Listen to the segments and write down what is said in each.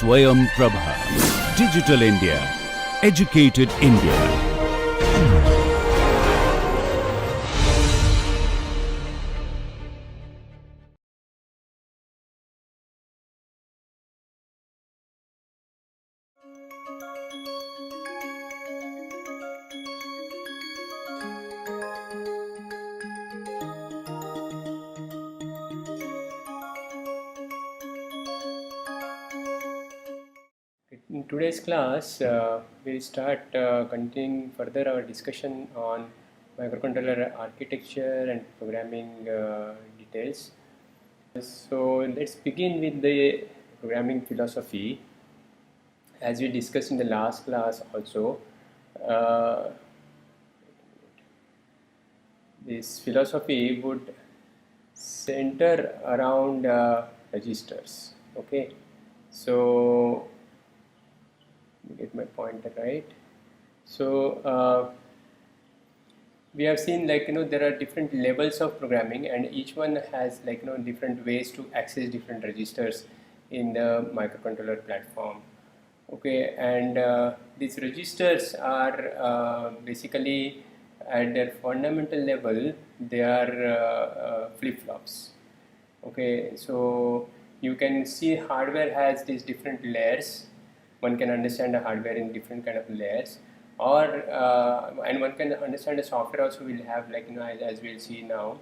Swayam Prabha. Digital India. Educated India. In today's class, we'll start continuing further our discussion on microcontroller architecture and programming details. So let's begin with the programming philosophy. As we discussed in the last class also, uh, this philosophy would center around registers. Okay, so get my pointer right. So we have seen, like, there are different levels of programming, and each one has, like, different ways to access different registers in the microcontroller platform. Okay, and these registers are basically, at their fundamental level, they are flip-flops. Okay, so you can see hardware has these different layers. One can understand the hardware in different kind of layers, or and one can understand the software also will have, like, as we'll see now,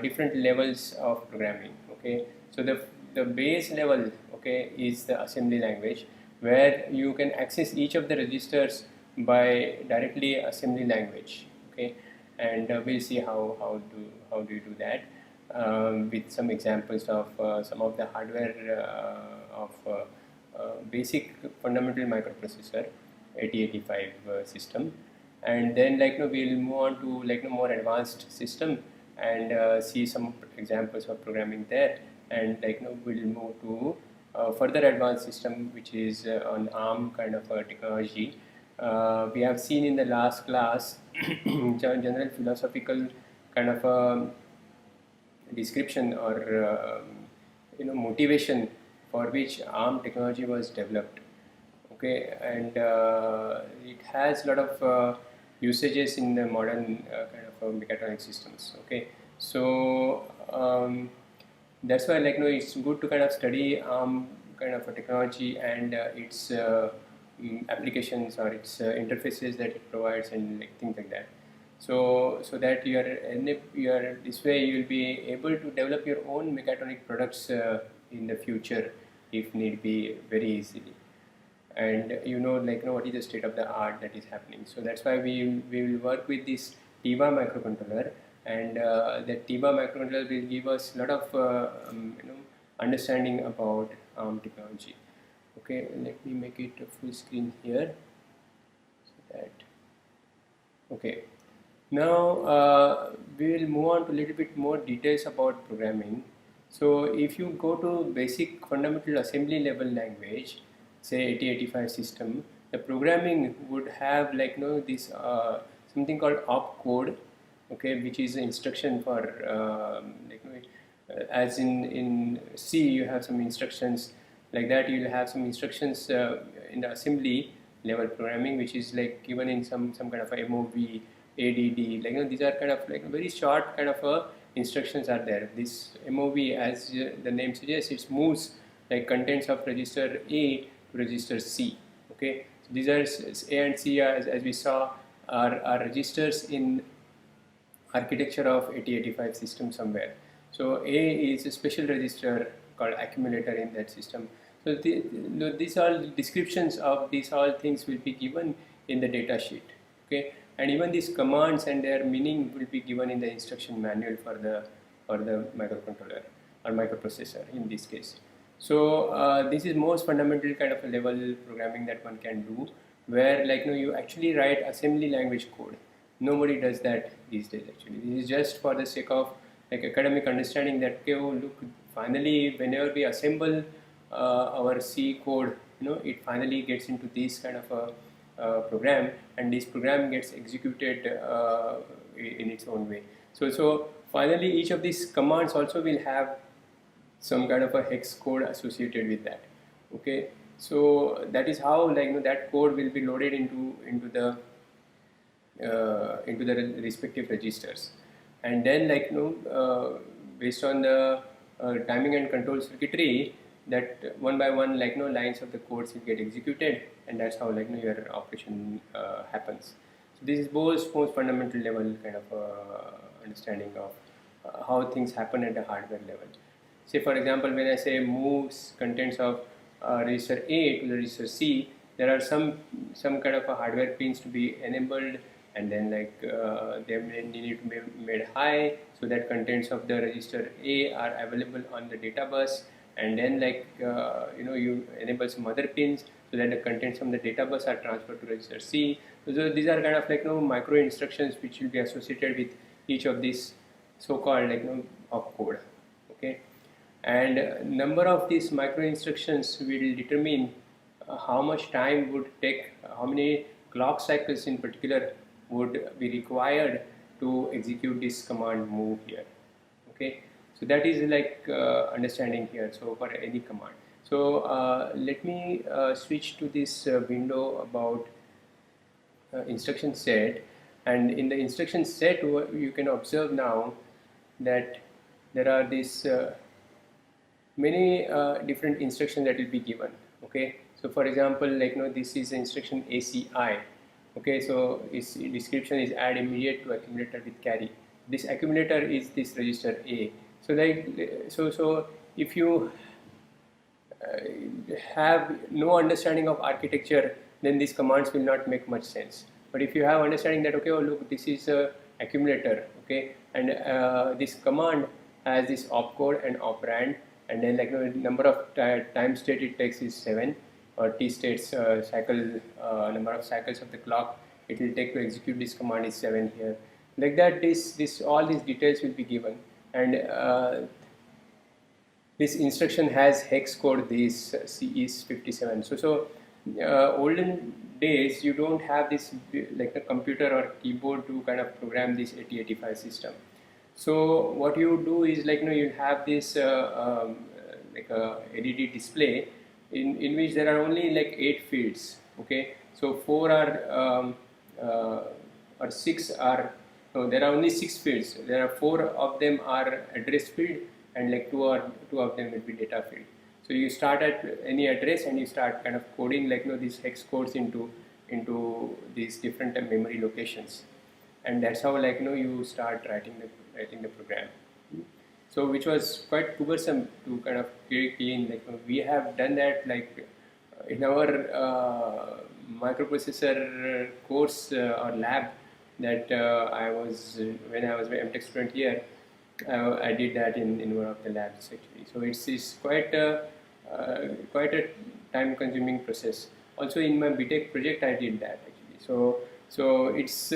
different levels of programming. Okay, so the base level, okay, is the assembly language, where you can access each of the registers by directly assembly language. Okay, and we'll see how do you do that with some examples of some of the hardware of basic fundamental microprocessor 8085 system, and then, like, we'll move on to, like, more advanced system and see some examples of programming there, and, like, we'll move to further advanced system, which is on ARM kind of a technology. We have seen in the last class general philosophical kind of a description or motivation for which ARM technology was developed. Okay, and it has a lot of usages in the modern kind of mechatronic systems. Okay, so that's why, like, it's good to kind of study ARM kind of a technology and its applications or its interfaces that it provides, and, like, things like that. So that you are this way you will be able to develop your own mechatronic products in the future, if need be, very easily. And like, what is the state of the art that is happening. So that's why we will work with this TIVA microcontroller, and the TIVA microcontroller will give us a lot of understanding about ARM technology. Okay, let me make it a full screen here, so that, okay. Now we will move on to a little bit more details about programming. So if you go to basic fundamental assembly level language, say 8085 system, the programming would have, like, this something called opcode, okay, which is an instruction for like, as in C you have some instructions like that. You will have some instructions in the assembly level programming, which is, like, given in some kind of a MOV, ADD, like, these are kind of, like, very short kind of instructions are there. This MOV, as the name suggests, it moves, like, contents of register A to register C. Okay, so these are A and C, as we saw, are registers in architecture of 8085 system somewhere. So A is a special register called accumulator in that system. So these all descriptions of these all things will be given in the data sheet. Okay, and even these commands and their meaning will be given in the instruction manual for the microcontroller or microprocessor in this case. So this is most fundamental kind of a level programming that one can do, where, like, you actually write assembly language code. Nobody does that these days. Actually, this is just for the sake of, like, academic understanding, that, okay, oh, look, finally whenever we assemble our C code, it finally gets into this kind of a program, and this program gets executed in its own way. So finally each of these commands also will have some kind of a hex code associated with that. Okay, So that is how, like, that code will be loaded into the respective registers, and then, like, based on the timing and control circuitry, that one by one, like, lines of the codes will get executed, and that's how, like, your operation happens. So this is most fundamental level kind of understanding of how things happen at the hardware level. Say for example, when I say moves contents of register A to the register C, there are some kind of a hardware pins to be enabled, and then, like, they need to be made high so that contents of the register A are available on the data bus, and then, like, you enable some other pins so that the contents from the data bus are transferred to register C. So these are kind of, like, micro instructions which will be associated with each of these so-called, like, opcode. Okay, and number of these micro instructions will determine how much time would take, how many clock cycles in particular would be required to execute this command move here. Okay, so that is, like, understanding here, so for any command. So let me switch to this window about instruction set, and in the instruction set you can observe now that there are these many different instructions that will be given. Okay, so for example, like, this is the instruction ACI. Okay, so its description is add immediate to accumulator with carry. This accumulator is this register A. So, like, so if you have no understanding of architecture, then these commands will not make much sense. But if you have understanding that, okay, oh look, this is a accumulator, okay, and this command has this opcode and operand, and then, like, number of time state it takes is 7, or t states cycle number of cycles of the clock it will take to execute this command is 7 here. Like that, this all these details will be given, and this instruction has hex code, this C is 57. So olden days you don't have this, like, a computer or keyboard to kind of program this 8085 system. So what you do is, like, you have this like a LED display in which there are only, like, 8 fields. Okay, so 4 are or 6 are, no, there are only 6 fields. There are 4 of them are address field, and, like, two of them will be data field. So you start at any address and you start kind of coding, like, these hex codes into these different memory locations, and that's how, like, you start writing the program. So which was quite cumbersome to kind of clean. Like, we have done that, like, in our microprocessor course or lab that I was when I was an MTech student here. I did that in one of the labs actually. So it's quite a time-consuming process. Also in my BTech project, I did that actually. So it's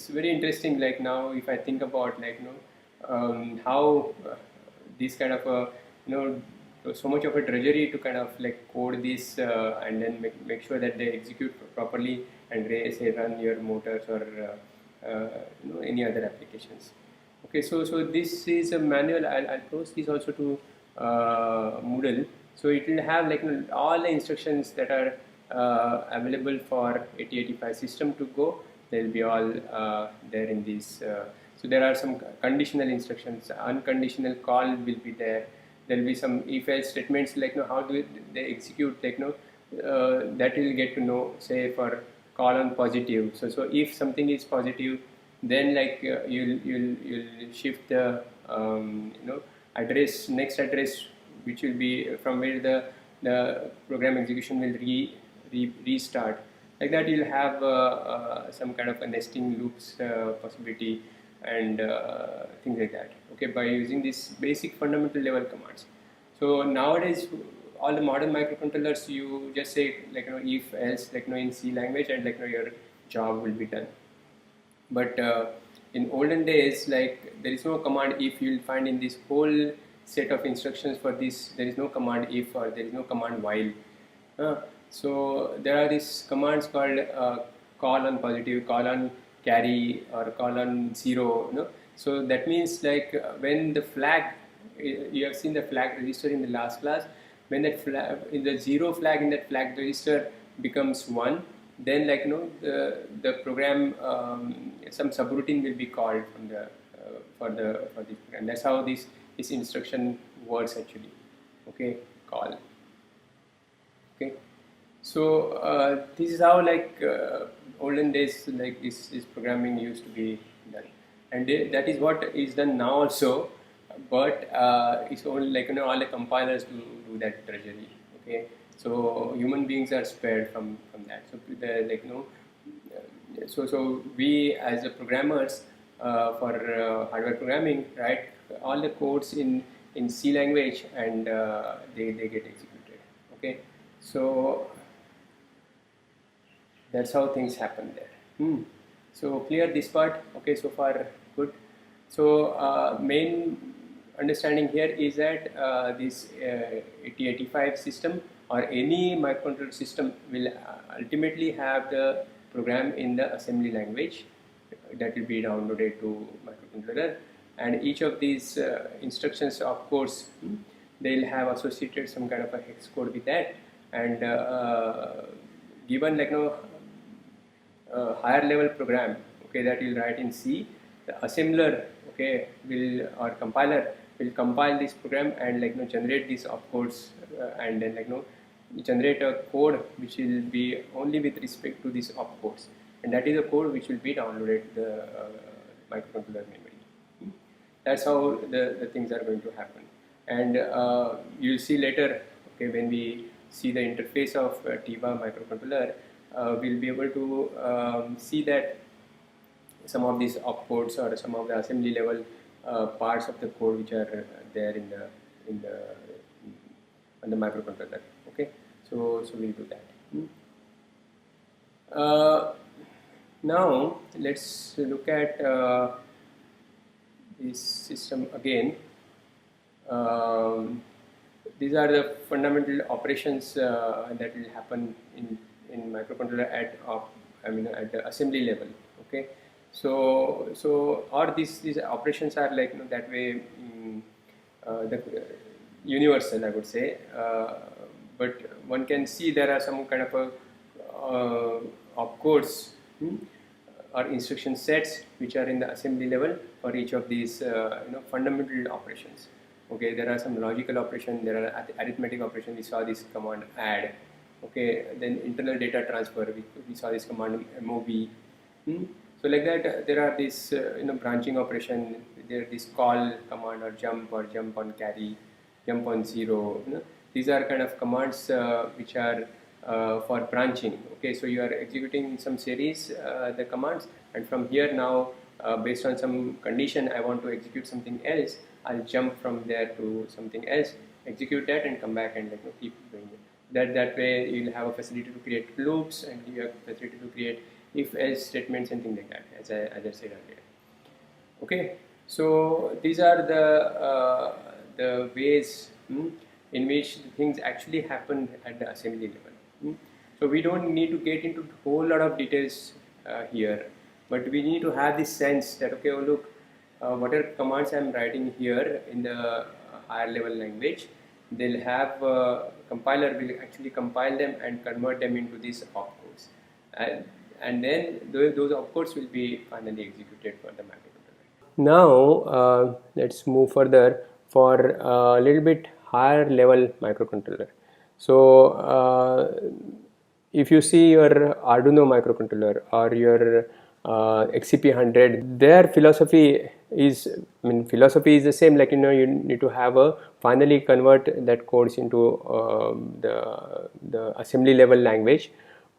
very interesting. Like, now, if I think about, like, how this kind of so much of a drudgery to kind of, like, code this and then make sure that they execute properly and say run your motors or any other applications. Okay, so this is a manual. I'll post this also to Moodle. So it will have, like, all the instructions that are available for 8085 system to go. They will be all there in this. So there are some conditional instructions. Unconditional call will be there. There will be some if-else statements, like, how do they execute, like, that will get to know. Say for call on positive. So if something is positive, then, like, you'll shift the next address, which will be from where the program execution will restart. Like that, you'll have some kind of a nesting loops possibility and things like that. Okay, by using these basic fundamental level commands. So nowadays, all the modern microcontrollers, you just say, like, if else, like, in C language, and, like, your job will be done. But in olden days, like, there is no command if. You'll find in this whole set of instructions for this, there is no command if, or there is no command while. So there are these commands called call on positive, call on carry, or call on 0. So that means, like, when the flag, you have seen the flag register in the last class. when that flag, in the 0 flag in that flag register becomes 1, then like the program, some subroutine will be called from the for this program. That's how this instruction works actually. Okay, call. Okay, so this is how like olden days like this programming used to be done, and that is what is done now also, but it's only like all the compilers do that treasury. Okay, so human beings are spared from that. So the like so we as a programmers for hardware programming write all the codes in C language, and they get executed. Okay, so that's how things happen there. So clear this part. Okay, so far good. So main understanding here is that this 8085 system or any microcontroller system will ultimately have the program in the assembly language that will be downloaded to microcontroller, and each of these instructions, of course, they'll have associated some kind of a hex code with that, and given like higher level program, okay, that will write in C, the assembler, okay, will or compiler will compile this program and like generate these opcodes, and then like generate a code which will be only with respect to these opcodes, and that is a code which will be downloaded to the microcontroller memory. That's how the things are going to happen, and you'll see later, okay, when we see the interface of TIVA microcontroller, we'll be able to see that some of these opcodes or some of the assembly level parts of the code which are there on the microcontroller. Okay, so we'll do that. Now let's look at this system again. These are the fundamental operations that will happen in microcontroller at at the assembly level. Okay, so or these operations are like that way the universal, I would say, but one can see there are some kind of a opcodes or instruction sets which are in the assembly level for each of these fundamental operations. Okay, there are some logical operation, there are arithmetic operation. We saw this command add. Okay, then internal data transfer, we saw this command mov. So like that, there are this branching operation. There this call command or jump on carry, jump on 0. These are kind of commands which are for branching. Okay, so you are executing in some series the commands, and from here now based on some condition I want to execute something else, I'll jump from there to something else, execute that, and come back and keep doing it. That way you'll have a facility to create loops, and you have a facility to create if-else statements and things like that, as I said earlier. Okay, so these are the ways in which things actually happen at the assembly level. So we don't need to get into a whole lot of details here, but we need to have this sense that okay, oh look, whatever commands I am writing here in the higher level language, they'll have compiler will actually compile them and convert them into these opcodes, and then those opcodes will be finally executed for the microcontroller. Now let's move further for a little bit higher level microcontroller. So if you see your Arduino microcontroller or your XCP100, their philosophy is, philosophy is the same, like you need to have a finally convert that codes into the assembly level language,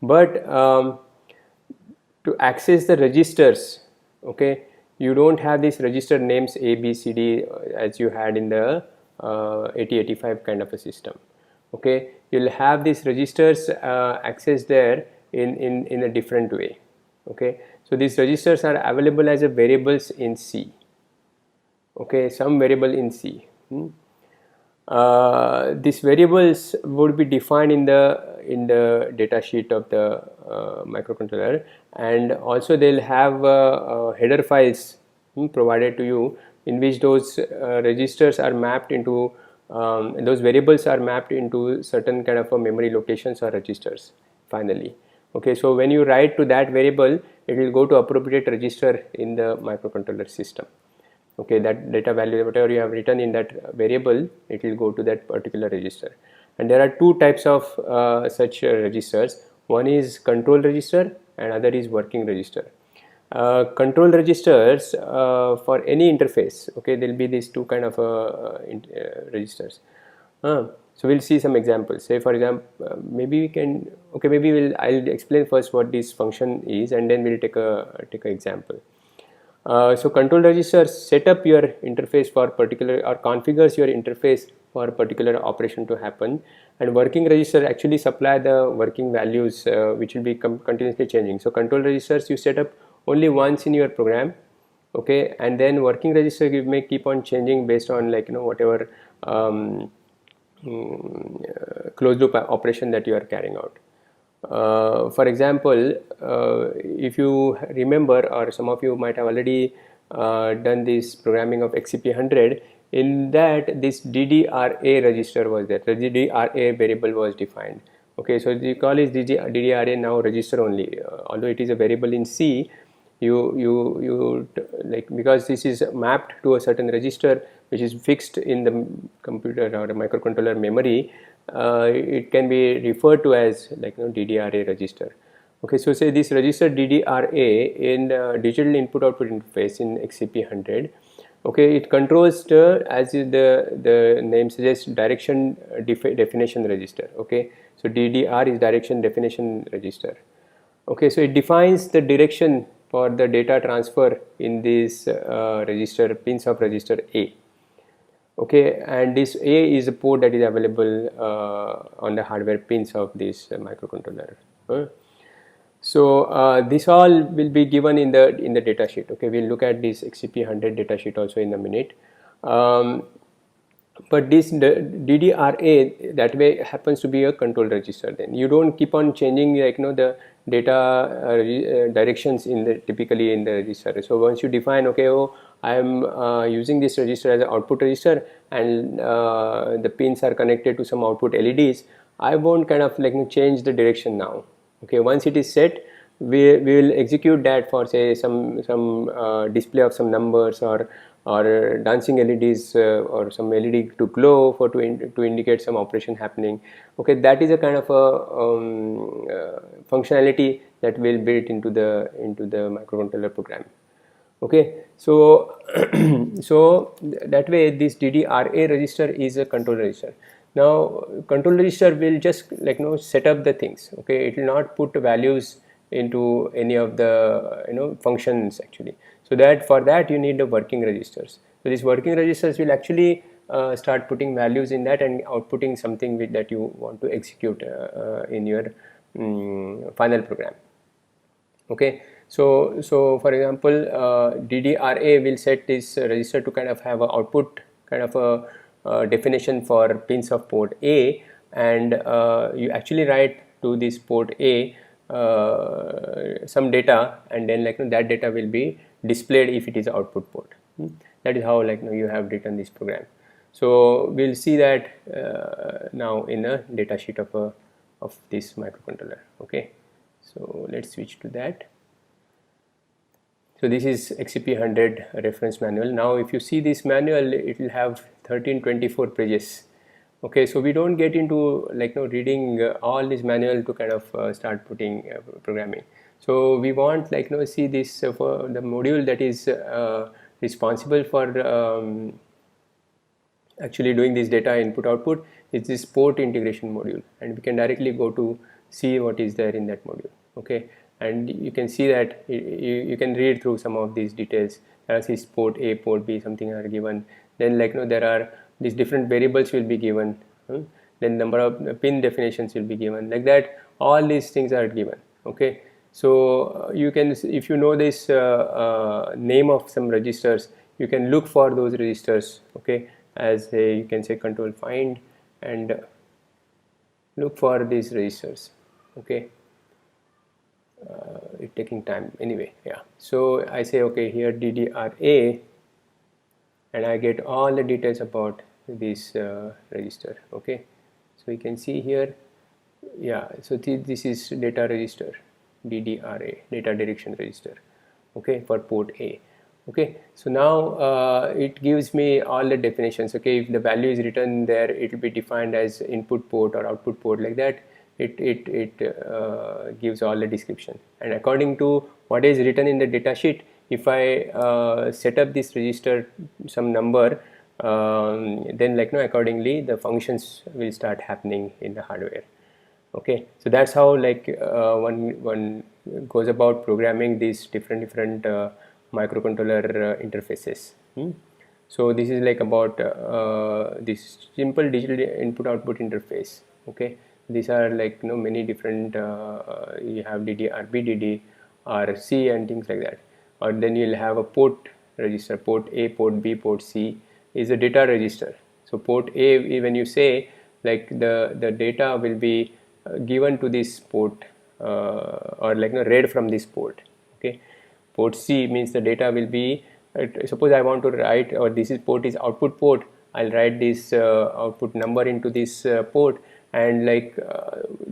but to access the registers, okay, you don't have these register names A, B, C, D as you had in the 8085 kind of a system. Okay, you'll have these registers accessed there in a different way. Okay, so these registers are available as a variables in C. Okay, some variable in C. These variables would be defined in the data sheet of the microcontroller, and also they'll have header files provided to you in which those registers are mapped into those variables are mapped into certain kind of a memory locations or registers finally. Okay, so when you write to that variable, it will go to appropriate register in the microcontroller system. Okay, that data value, whatever you have written in that variable, it will go to that particular register. And there are two types of such registers. One is control register and other is working register. Control registers for any interface, okay, there will be these two kind of registers. So we'll see some examples. Say for example, maybe we can, okay, maybe I'll explain first what this function is, and then we'll take a example. So control register set up your interface for particular, or configures your interface for a particular operation to happen, and working register actually supply the working values which will be continuously changing. So control registers you set up only once in your program, okay, and then working register you may keep on changing based on, like, you know, whatever closed loop operation that you are carrying out. For example, if you remember, or some of you might have already done this programming of XCP100, in that this DDRA register was there, the DDRA variable was defined. Okay, so the call is DDRA now register only, although it is a variable in C. You like, because this is mapped to a certain register which is fixed in the computer or a microcontroller memory, it can be referred to as, like, you know, DDRA register. Okay, so say this register DDRA in digital input output interface in XCP100. Okay, it controls the, as the name suggests, direction definition register. Okay, so DDR is direction definition register. Okay, so it defines the direction for the data transfer in this register, pins of register A. Okay, and this A is a port that is available on the hardware pins of this microcontroller. So this all will be given in the data sheet. Okay, we'll look at this XCP100 data sheet also in a minute. But this DDRA that way happens to be a control register. Then you don't keep on changing, like, you know, the data directions in the typically in the register. So once you define, okay, oh, I am using this register as an output register, and the pins are connected to some output LEDs, I won't kind of, like, change the direction now. Okay, once it is set, we will execute that for, say, some display of some numbers, or dancing LEDs, or some LED to glow for to indicate some operation happening. Okay, that is a kind of a functionality that will build into the microcontroller program. Okay, so so that way this DDRA register is a control register. Now control register will just, like, you know, set up the things. Okay, it will not put values into any of the, you know, functions actually. So that for that you need the working registers. So these working registers will actually start putting values in that and outputting something that you want to execute in your final program. Okay, so for example, DDRA will set this register to kind of have an output kind of a definition for pins of port A, and you actually write to this port A some data, and then, like, you know, that data will be displayed if it is output port. That is how, like, you know, you have written this program. So we'll see that now in a data sheet of this microcontroller. Okay, so let's switch to that. So this is XCP100 reference manual. Now if you see this manual, it will have 1324 pages. Okay, so we don't get into, like, you know, reading all this manual to kind of start putting programming. So we want, like, you know, see this for the module that is responsible for actually doing this data input output is this port integration module, and we can directly go to see what is there in that module. Okay, and you can see that you can read through some of these details. As is port A, port B, something are given. Then, like, you know, there are these different variables will be given. Then number of pin definitions will be given. Like that, all these things are given. Okay, so you can, if you know this name of some registers, you can look for those registers. Okay, as you can say control find and look for these registers. Okay, it's taking time anyway. Yeah, so I say, okay, here DDRA, and I get all the details about this register. Okay, so you can see here, yeah, so this is data register, DDRA, data direction register, okay, for port A. Okay, so now it gives me all the definitions. Okay, if the value is written there, it will be defined as input port or output port, like that. It gives all the description, and according to what is written in the data sheet, if I set up this register some number, then accordingly the functions will start happening in the hardware. Okay, so that's how one goes about programming these different microcontroller interfaces. So this is like about this simple digital input output interface. Okay, these are many different, you have DD, RC and things like that. Or then you'll have a port register, port A, port B, port C is a data register. So port A, when you say, like the data will be given to this port, or read from this port. Okay, port C means the data will be, suppose I want to write, or this is port is output port, I'll write this output number into this port, and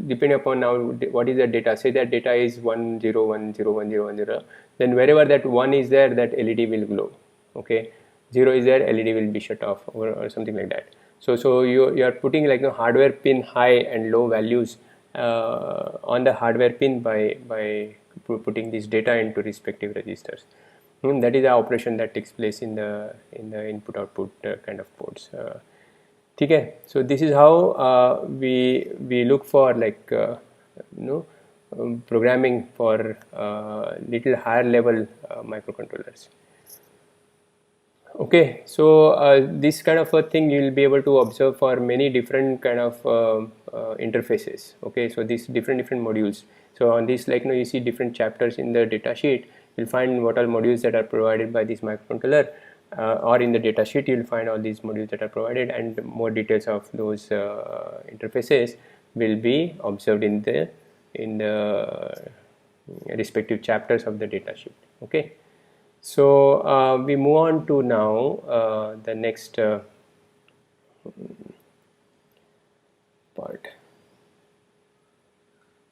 depending upon now what is the data, say that data is 10101010, then wherever that 1 is there, that LED will glow. Okay, 0 is there, LED will be shut off, or something like that. So you are putting hardware pin high and low values on the hardware pin by putting this data into respective registers. That is the operation that takes place in the input output kind of ports. Okay, so this is how we look for programming for little higher level microcontrollers. Okay, so this kind of a thing you will be able to observe for many different kind of interfaces. Okay, so these different modules. So on this, you see different chapters in the data sheet. You'll find what all modules that are provided by this microcontroller, or in the data sheet you'll find all these modules that are provided, and more details of those interfaces will be observed in the respective chapters of the data sheet. Okay. So we move on to now the next part.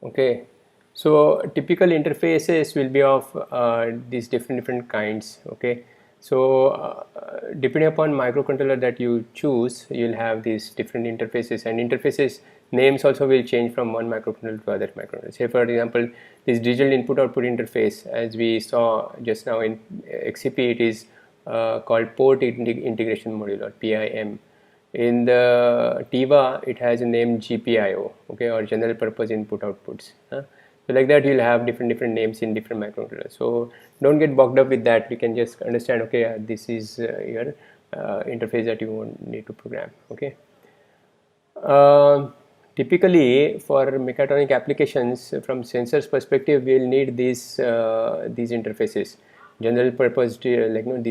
Okay, so typical interfaces will be of these different kinds. Okay, so depending upon microcontroller that you choose, you'll have these different interfaces, and interfaces names also will change from one microcontroller to other microcontroller. Say for example, this digital input output interface, as we saw just now in XCP, it is called port integration module, or PIM. In the TIVA, it has a name GPIO, okay, or general purpose input outputs. So like that, you'll have different names in different microcontrollers. So don't get bogged up with that. You can just understand, okay, this is your interface that you need to program. Okay. Typically, for mechatronic applications, from sensors perspective, we'll need these interfaces. General purpose, these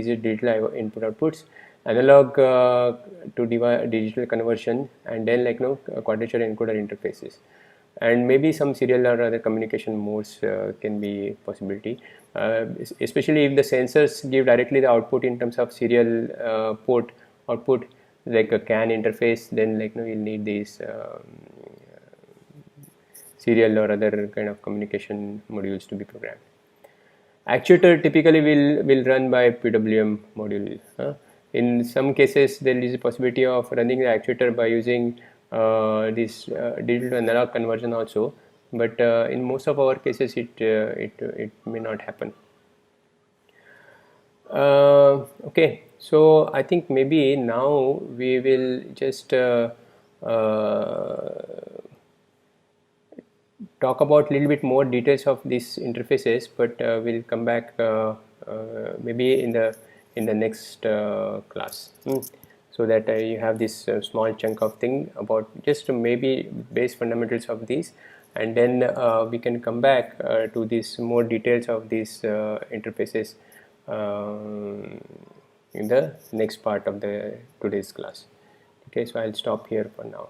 are digital input outputs, analog to digital conversion, and then quadrature encoder interfaces, and maybe some serial or other communication modes can be possibility, especially if the sensors give directly the output in terms of serial port output, like a CAN interface, then you'll need these serial or other kind of communication modules to be programmed. Actuator typically will run by PWM module. In some cases, there is a possibility of running the actuator by using this digital to analog conversion also, but in most of our cases, it may not happen. Okay, so I think maybe now we will just talk about a little bit more details of these interfaces, but we'll come back maybe in the next class, so that you have this small chunk of thing about just maybe base fundamentals of these, and then we can come back to these more details of these interfaces in the next part of the today's class. Okay, so I'll stop here for now.